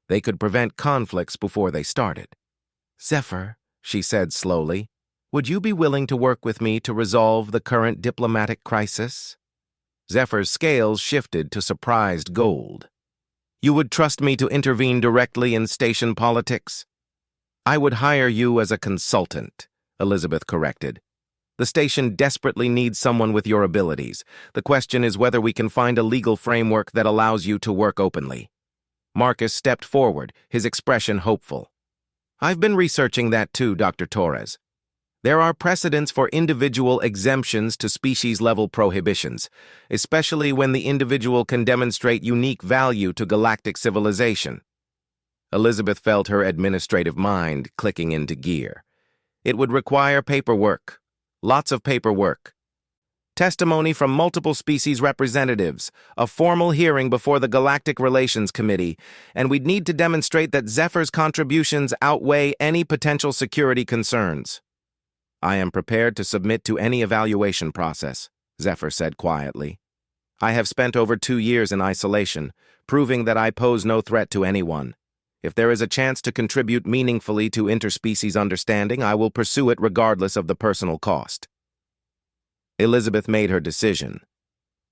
they could prevent conflicts before they started. Zephyr, she said slowly, would you be willing to work with me to resolve the current diplomatic crisis? Zephyr's scales shifted to surprised gold. You would trust me to intervene directly in station politics? I would hire you as a consultant, Elizabeth corrected. The station desperately needs someone with your abilities. The question is whether we can find a legal framework that allows you to work openly. Marcus stepped forward, his expression hopeful. I've been researching that too, Dr. Torres. There are precedents for individual exemptions to species-level prohibitions, especially when the individual can demonstrate unique value to galactic civilization. Elizabeth felt her administrative mind clicking into gear. It would require paperwork. Lots of paperwork. Testimony from multiple species representatives, a formal hearing before the Galactic Relations Committee, and we'd need to demonstrate that Zephyr's contributions outweigh any potential security concerns. I am prepared to submit to any evaluation process, Zephyr said quietly. I have spent over 2 years in isolation, proving that I pose no threat to anyone. If there is a chance to contribute meaningfully to interspecies understanding, I will pursue it regardless of the personal cost. Elizabeth made her decision.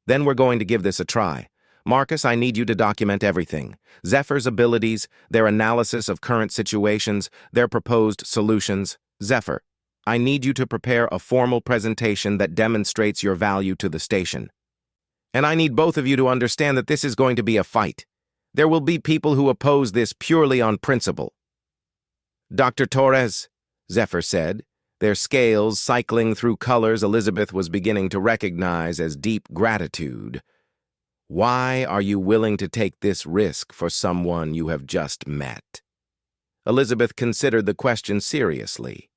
Then we're going to give this a try. Marcus, I need you to document everything. Zephyr's abilities, their analysis of current situations, their proposed solutions. Zephyr, I need you to prepare a formal presentation that demonstrates your value to the station. And I need both of you to understand that this is going to be a fight. There will be people who oppose this purely on principle. Dr. Torres, Zephyr said, their scales cycling through colors Elizabeth was beginning to recognize as deep gratitude. Why are you willing to take this risk for someone you have just met? Elizabeth considered the question seriously.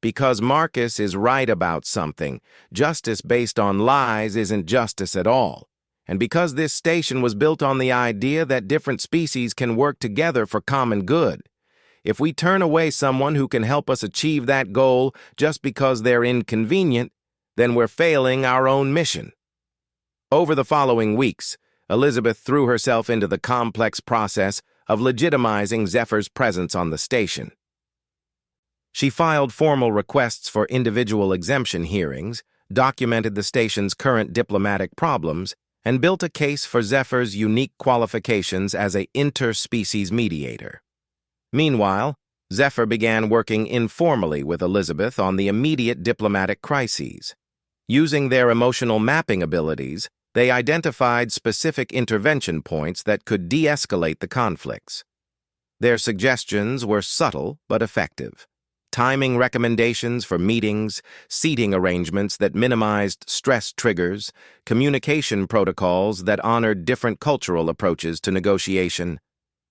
Because Marcus is right about something, justice based on lies isn't justice at all. And because this station was built on the idea that different species can work together for common good, if we turn away someone who can help us achieve that goal just because they're inconvenient, then we're failing our own mission. Over the following weeks, Elizabeth threw herself into the complex process of legitimizing Zephyr's presence on the station. She filed formal requests for individual exemption hearings, documented the station's current diplomatic problems, and built a case for Zephyr's unique qualifications as an interspecies mediator. Meanwhile, Zephyr began working informally with Elizabeth on the immediate diplomatic crises. Using their emotional mapping abilities, they identified specific intervention points that could de-escalate the conflicts. Their suggestions were subtle but effective. Timing recommendations for meetings, seating arrangements that minimized stress triggers, communication protocols that honored different cultural approaches to negotiation.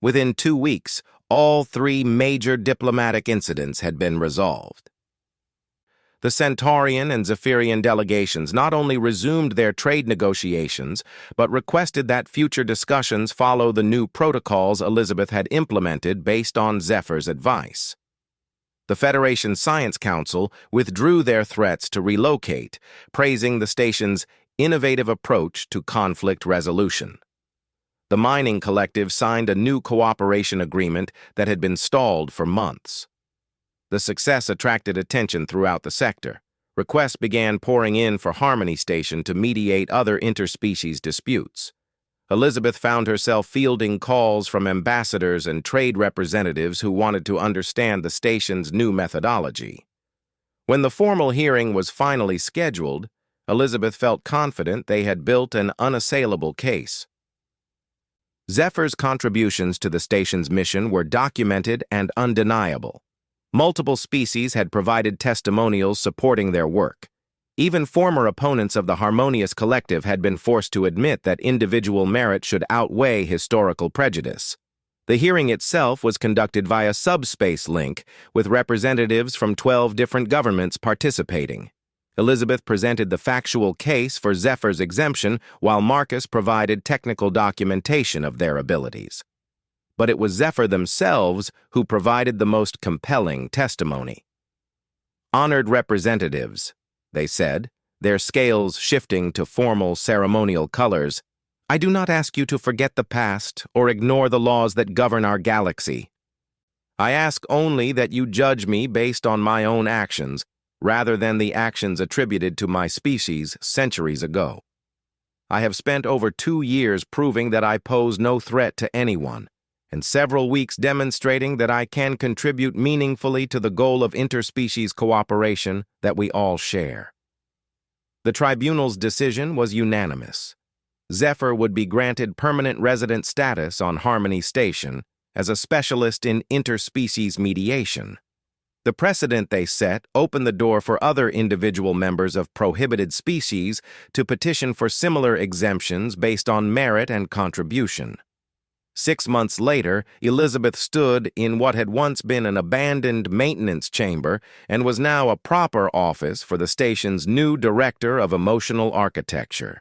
Within 2 weeks, all 3 major diplomatic incidents had been resolved. The Centaurian and Zephyrian delegations not only resumed their trade negotiations, but requested that future discussions follow the new protocols Elizabeth had implemented based on Zephyr's advice. The Federation Science Council withdrew their threats to relocate, praising the station's innovative approach to conflict resolution. The mining collective signed a new cooperation agreement that had been stalled for months. The success attracted attention throughout the sector. Requests began pouring in for Harmony Station to mediate other interspecies disputes. Elizabeth found herself fielding calls from ambassadors and trade representatives who wanted to understand the station's new methodology. When the formal hearing was finally scheduled, Elizabeth felt confident they had built an unassailable case. Zephyr's contributions to the station's mission were documented and undeniable. Multiple species had provided testimonials supporting their work. Even former opponents of the Harmonious Collective had been forced to admit that individual merit should outweigh historical prejudice. The hearing itself was conducted via subspace link, with representatives from 12 different governments participating. Elizabeth presented the factual case for Zephyr's exemption, while Marcus provided technical documentation of their abilities. But it was Zephyr themselves who provided the most compelling testimony. "Honored representatives," they said, their scales shifting to formal ceremonial colors, "I do not ask you to forget the past or ignore the laws that govern our galaxy. I ask only that you judge me based on my own actions, rather than the actions attributed to my species centuries ago. I have spent over 2 years proving that I pose no threat to anyone, and several weeks demonstrating that I can contribute meaningfully to the goal of interspecies cooperation that we all share." The tribunal's decision was unanimous. Zephyr would be granted permanent resident status on Harmony Station as a specialist in interspecies mediation. The precedent they set opened the door for other individual members of prohibited species to petition for similar exemptions based on merit and contribution. 6 months later, Elizabeth stood in what had once been an abandoned maintenance chamber and was now a proper office for the station's new director of emotional architecture.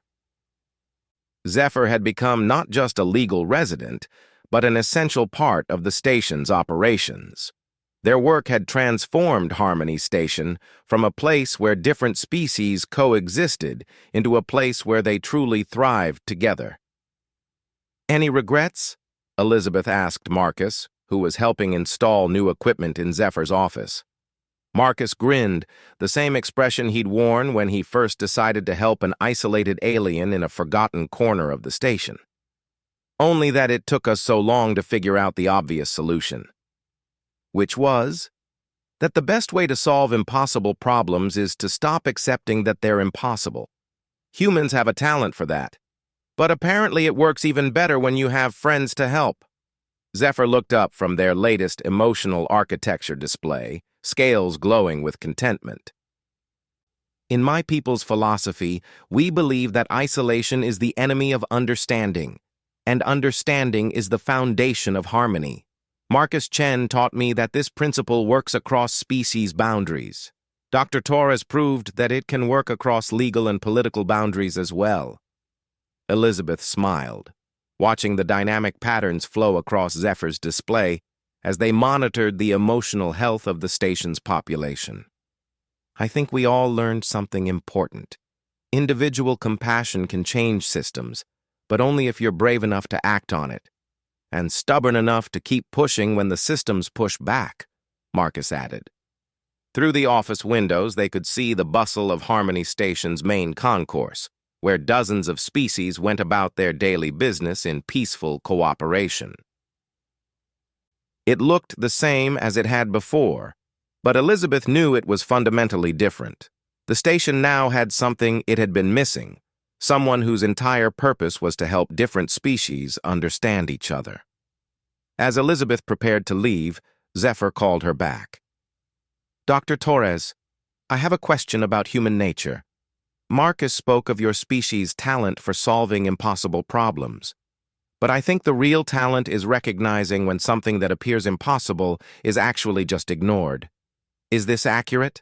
Zephyr had become not just a legal resident, but an essential part of the station's operations. Their work had transformed Harmony Station from a place where different species coexisted into a place where they truly thrived together. "Any regrets?" Elizabeth asked Marcus, who was helping install new equipment in Zephyr's office. Marcus grinned, the same expression he'd worn when he first decided to help an isolated alien in a forgotten corner of the station. "Only that it took us so long to figure out the obvious solution." Which was that the best way to solve impossible problems is to stop accepting that they're impossible. Humans have a talent for that. But apparently it works even better when you have friends to help. Zephyr looked up from their latest emotional architecture display, scales glowing with contentment. "In my people's philosophy, we believe that isolation is the enemy of understanding, and understanding is the foundation of harmony. Marcus Chen taught me that this principle works across species boundaries. Dr. Torres proved that it can work across legal and political boundaries as well." Elizabeth smiled, watching the dynamic patterns flow across Zephyr's display as they monitored the emotional health of the station's population. "I think we all learned something important. Individual compassion can change systems, but only if you're brave enough to act on it, and stubborn enough to keep pushing when the systems push back," Marcus added. Through the office windows, they could see the bustle of Harmony Station's main concourse, where dozens of species went about their daily business in peaceful cooperation. It looked the same as it had before, but Elizabeth knew it was fundamentally different. The station now had something it had been missing, someone whose entire purpose was to help different species understand each other. As Elizabeth prepared to leave, Zephyr called her back. Dr. Torres, I have a question about human nature. Marcus spoke of your species' talent for solving impossible problems. But I think the real talent is recognizing when something that appears impossible is actually just ignored. Is this accurate?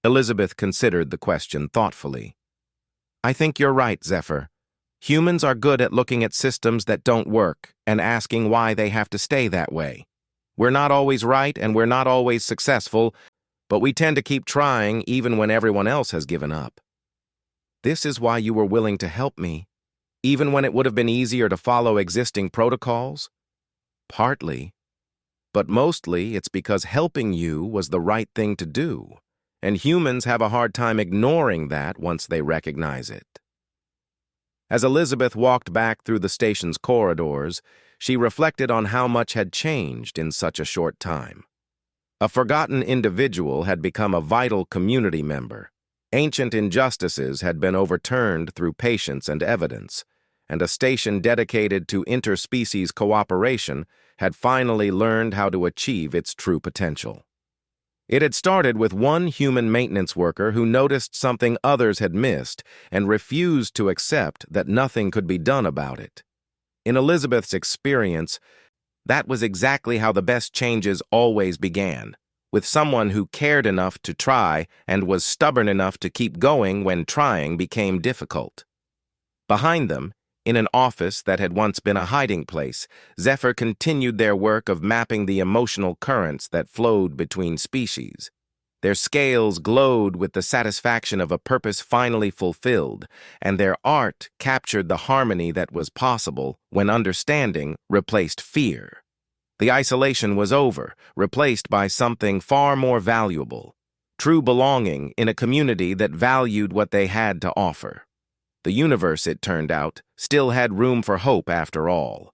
Elizabeth considered the question thoughtfully. I think you're right, Zephyr. Humans are good at looking at systems that don't work and asking why they have to stay that way. We're not always right and we're not always successful, but we tend to keep trying even when everyone else has given up. This is why you were willing to help me, even when it would have been easier to follow existing protocols? Partly. But mostly it's because helping you was the right thing to do, and humans have a hard time ignoring that once they recognize it. As Elizabeth walked back through the station's corridors, she reflected on how much had changed in such a short time. A forgotten individual had become a vital community member. Ancient injustices had been overturned through patience and evidence, and a station dedicated to interspecies cooperation had finally learned how to achieve its true potential. It had started with one human maintenance worker who noticed something others had missed and refused to accept that nothing could be done about it. In Elizabeth's experience, that was exactly how the best changes always began, with someone who cared enough to try and was stubborn enough to keep going when trying became difficult. Behind them, in an office that had once been a hiding place, Zephyr continued their work of mapping the emotional currents that flowed between species. Their scales glowed with the satisfaction of a purpose finally fulfilled, and their art captured the harmony that was possible when understanding replaced fear. The isolation was over, replaced by something far more valuable, true belonging in a community that valued what they had to offer. The universe, it turned out, still had room for hope after all.